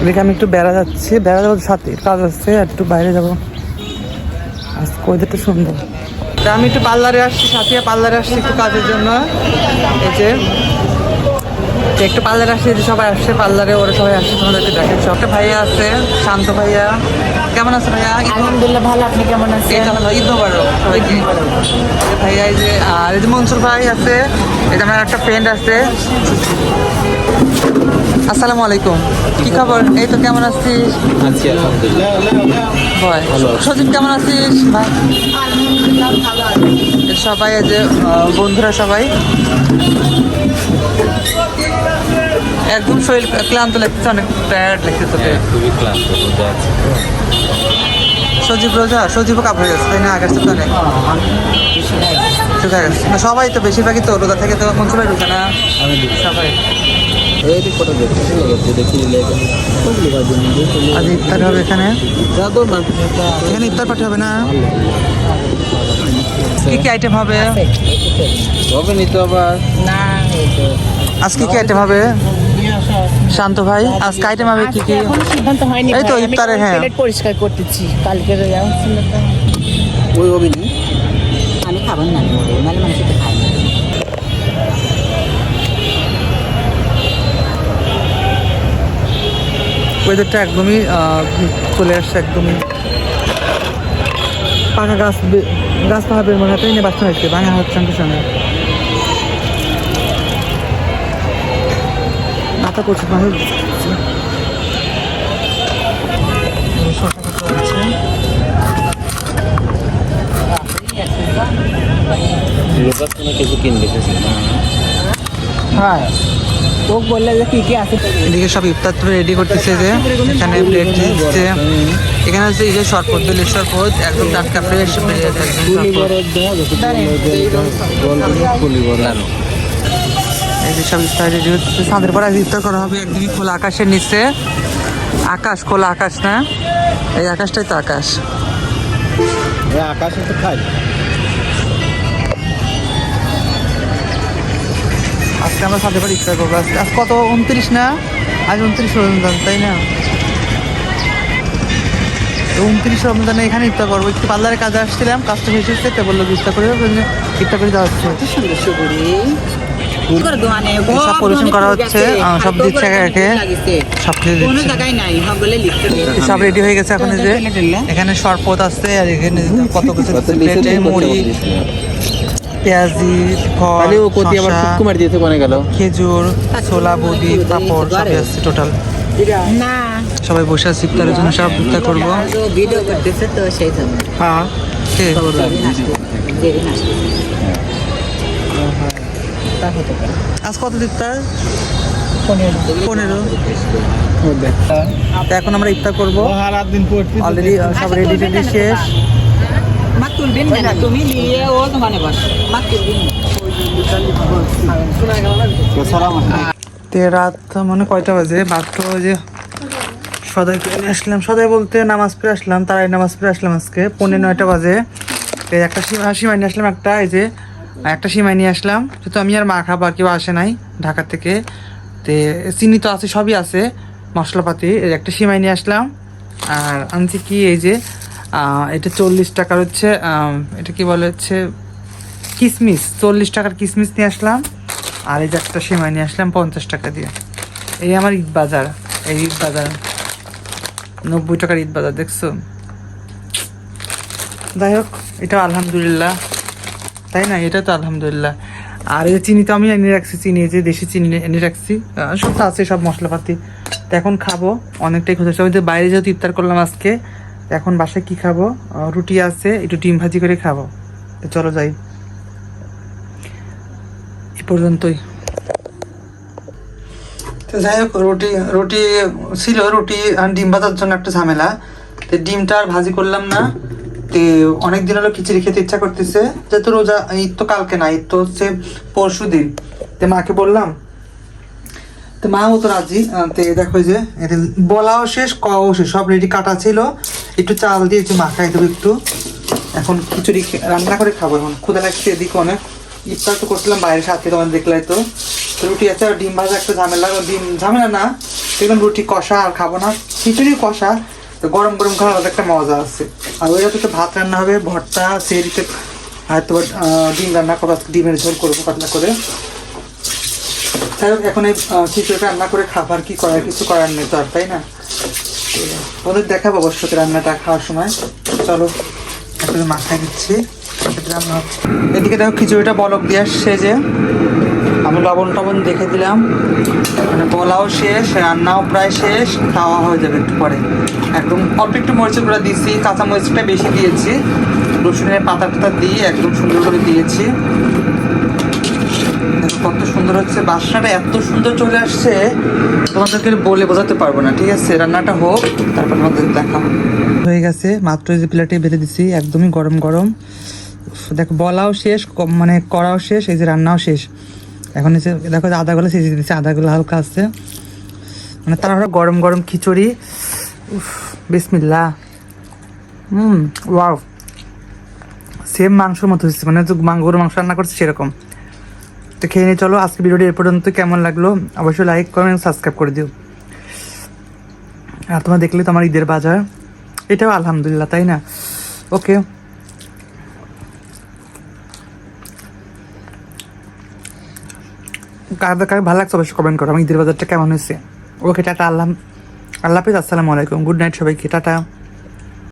এদিকে আমি একটু বেড়া যাচ্ছি, বেড়া যাওয়ার সাথে কাজ আছে, একটু বাইরে যাবো। আজকে ওয়েদারটা সুন্দর। তা আমি একটু পার্লারে আসছি, সাথিয়া পার্লারে আসছি একটু কাজের জন্য। এই যে একটু পার্লারে আসছে, যে সবাই আসছে পার্লারে, ওরা সবাই আসছে, তোমাদেরকে দেখেন। একটা ভাইয়া আছে, শান্ত ভাইয়া। কেমন আছে ভাইয়া? আলহামদুলিল্লাহ ভালো, আপনি কেমন আছেন? এই তো ভালো, ঈদ মোবারক সবাইকে। ভাইয়া এই যে, আর এই যে মনসুর ভাই আছে, এই যে আমার একটা ফ্রেন্ড আছে। আসসালামু আলাইকুম, কি খবর? এই তো, কেমন আছিস? আছি আলহামদুলিল্লাহ। ভাই সজিব কেমন আছিস? ভাই সবাই এই যে বন্ধুরা সবাই একদম শরীর ক্লান্ত লাগতেছে, অনেক টায়ার্ড লাগতেছে তোকে। খুবই ক্লান্ত বোঝা যাচ্ছে। সজীব রোজা, সজীবও কাপ হয়ে গেছে তাই না? আগের সাথে অনেক শুকা গেছে না, সবাই তো বেশিরভাগই তো রোজা থেকে, তো কোন সবাই রোজা না আমি সবাই। এই ফটো দেখতে দেখি আজ ইফতার হবে এখানে, এখানে ইফতার পার্টি হবে না? কি কি আইটেম হবে? হবে নি তো আবার না, আজকে কি আইটেম হবে শান্ত ভাই? আজকে আইটেম হবে কি কি? এখনো সিদ্ধান্ত হয়নি। এই তো ভাই, আমি ইফতারে, হ্যাঁ। প্লেট পরিষ্কার করতেছি, কালকে রোজা ছিল তো। ওই হবে নি। আমি খাবো না, মানে মানুষ তো খাই না। ওয়েদারটা একদমই চলে আসছে, একদমই পাকা গাছ পাহাবের মনে হয়, তাই না? বাঁচতে হয়েছে, ভাঙা হচ্ছে আমাদের সঙ্গে মাথা করছে মানুষ। লোকাস কোনো কিছু কিনবে না। হ্যাঁ, তো বললে যে কি কি আছে। এদিকে সব ইফতার তো রেডি করতেছে, যে এখানে প্লেট দিচ্ছে। এখানে হচ্ছে এই যে শরবত, বেলের শরবত, একদম টাটকা ফ্রেশ। এই যে সব ইফতার রেডি হচ্ছে, সাঁদের পর ইফতার করা হবে একদমই খোলা আকাশের নিচে। আকাশ, খোলা আকাশ না, এই আকাশটাই তো আকাশ। আকাশে তো খাই। আজকে আমরা সাথে করে ইফতার করবো। আজ কত? 29 না? আজ 29 রমজান তাই না? 29 রমজানে এখানে ইফতার করবো। একটু পার্লারে কাজে আসছিলাম, কাজটা শেষ হচ্ছে, তো বললো ইফতার করে ইফতার করে দেওয়া হচ্ছে। সব পরিবেশন করা হচ্ছে, সব দিচ্ছে একে একে, সব কিছু দিচ্ছে। সব রেডি হয়ে গেছে এখন। এই যে এখানে শরবত আছে, আর এখানে কত কিছু প্লেটে মুড়ি, পেঁয়াজি, ফল, খেজুর, ছোলা, বডি, পাপড় সবই আসছে টোটাল। না, সবাই বসে আছে ইফতারের জন্য, সব ইফতার করবো। ভিডিও করতেছে তো সেই জন্য। হ্যাঁ, কে? আজ কত ইফতার? 15। এখন আমরা ইফতার করবো, অলরেডি সব রেডি টেডি শেষ। মাক তুলবেন না, তুমি নিয়ে ও দোকানে বস। মাক তুলবেন তে রাত মানে কয়টা বাজে? মাত্র যে সদাই কিনে আসলাম, সদাই বলতে নামাজ পড়ে আসলাম, তারাই নামাজ পড়ে আসলাম। আজকে 9:45 বাজে। এই একটা সিমাই নিয়ে আসলাম, একটা এই যে একটা সিমাই নিয়ে আসলাম, যেহেতু আমি আর মা খাবো, আর কেউ আসে নাই ঢাকা থেকে। তে চিনি তো আছে, সবই আছে, মশলাপাতি। এই একটা সিমাই নিয়ে আসলাম। আর আনছি কি, এই যে এটা 40 টাকার হচ্ছে, এটা কি বলে হচ্ছে কিসমিস, 40 টাকার কিসমিস নিয়ে আসলাম। আর এই যে একটা সেমাই নিয়ে আসলাম 50 টাকা দিয়ে। এই আমার ঈদ বাজার, এই ঈদ বাজার 90 টাকার ঈদ বাজার, দেখছো? যাই হোক, এটা আলহামদুলিল্লাহ, তাই না? এটা তো আলহামদুলিল্লাহ। আর এই চিনি তো আমি এনে রাখছি, চিনি যে দেশি চিনি এনে রাখছি, সব তো আছে, সব মশলাপাতি। তো এখন খাবো, অনেকটাই ক্ষতি। ওই যে বাইরে যেহেতু ইফতার করলাম আজকে, এখন বাসায় কি খাবো? রুটি আছে, একটু ডিম ভাজি করে খাবো। তো চলো যাই, এ পর্যন্তই। তো যাই হোক, রুটি ছিল, রুটি আর ডিম ভাজার জন্য একটা ঝামেলা। তো ডিমটা আর ভাজি করলাম না। তো অনেক দিন হলো খিচুড়ি খেতে ইচ্ছা করতেছে, যেহেতু রোজা, ঈদ তো কালকে না, ঈদ তো হচ্ছে পরশু দিন। তো মাকে বললাম, তো মাও তো রাজি। তো দেখো যে বলাও শেষ, কওয়াও শেষ, সব রেডি কাটা ছিল। একটু চাল দিয়ে একটু মাখাই দেবো একটু। এখন খিচুড়ি রান্না করে খাবো। এখন ক্ষুধা লাগছে এদিকে অনেক। ইফতার তো করছিলাম বাইরে সাথে, তোমার দেখলাই তো। রুটি আছে আর ডিম ভাজা একটা ঝামেলা, ডিম ঝামেলা না, দেখলাম রুটি কষা আর খাবো না, খিচুড়ি কষা, তো গরম গরম খাওয়ার আলাদা একটা মজা আছে। আর ওই রাতে তো ভাত রান্না হবে, ভর্তা সেরিতে হয়তো ডিম রান্না করবো, আজকে ডিমের ঝোল করবো পাতলা করে। যাই হোক এখন এই খিচুড়িটা রান্না করে খাবার কি করার, কিছু করার নেই তো আর, তাই না? ওদের দেখাবো অবশ্যই রান্নাটা খাওয়ার সময়। চলো এখন মাথায় দিচ্ছি রান্না হচ্ছে। এদিকে দেখো খিচুড়িটা বলক দিয়ে আসছে, যে আমি লবণ টবণ দেখে দিলাম, মানে বলাও শেষ, রান্নাও প্রায় শেষ, খাওয়া হয়ে যাবে একটু পরে। একদম অল্প একটু মরিচের গুঁড়া দিয়েছি, কাঁচা মরিচটা বেশি দিয়েছি, রসুনের পাতা টাতা দিয়ে একদম সুন্দর করে দিয়েছি। দেখো কত সুন্দর হচ্ছে, বাসনাটা এত সুন্দর চলে আসছে তোমাদেরকে বলে বোঝাতে পারবো না। ঠিক আছে, রান্নাটা হোক তারপর তোমাদের দেখাবো। হয়ে গেছে, মাত্র যে প্লেটে বেঁধে দিছি, একদমই গরম গরম। দেখো বলাও শেষ, মানে করাও শেষ, এই যে রান্নাও শেষ। এখন এসে দেখো আদাগুলো সিজিয়ে দিচ্ছে, আদাগুলো হালকা আসছে, মানে তারপরে গরম গরম খিচুড়ি। বিসমিল্লাহ। ওয়াও, সেম মাংসের মতো হচ্ছে, মানে গরুর মাংস রান্না করছে সেরকম। তো খেয়ে নিয়ে চলো, আজকে ভিডিওটি এ পর্যন্ত। কেমন লাগলো অবশ্যই লাইক কমেন্ট সাবস্ক্রাইব করে দিও। আর তোমরা দেখলে তো আমার ঈদের বাজার, এটাও আলহামদুলিল্লাহ, তাই না? ওকে, কার ভালো লাগছে অবশ্যই কমেন্ট করো আমার ঈদের বাজারটা কেমন হয়েছে। ওকে, টাটা, আল্লাহ হাফিজ, আসসালামু আলাইকুম, গুড নাইট সবাইকে, টাটা।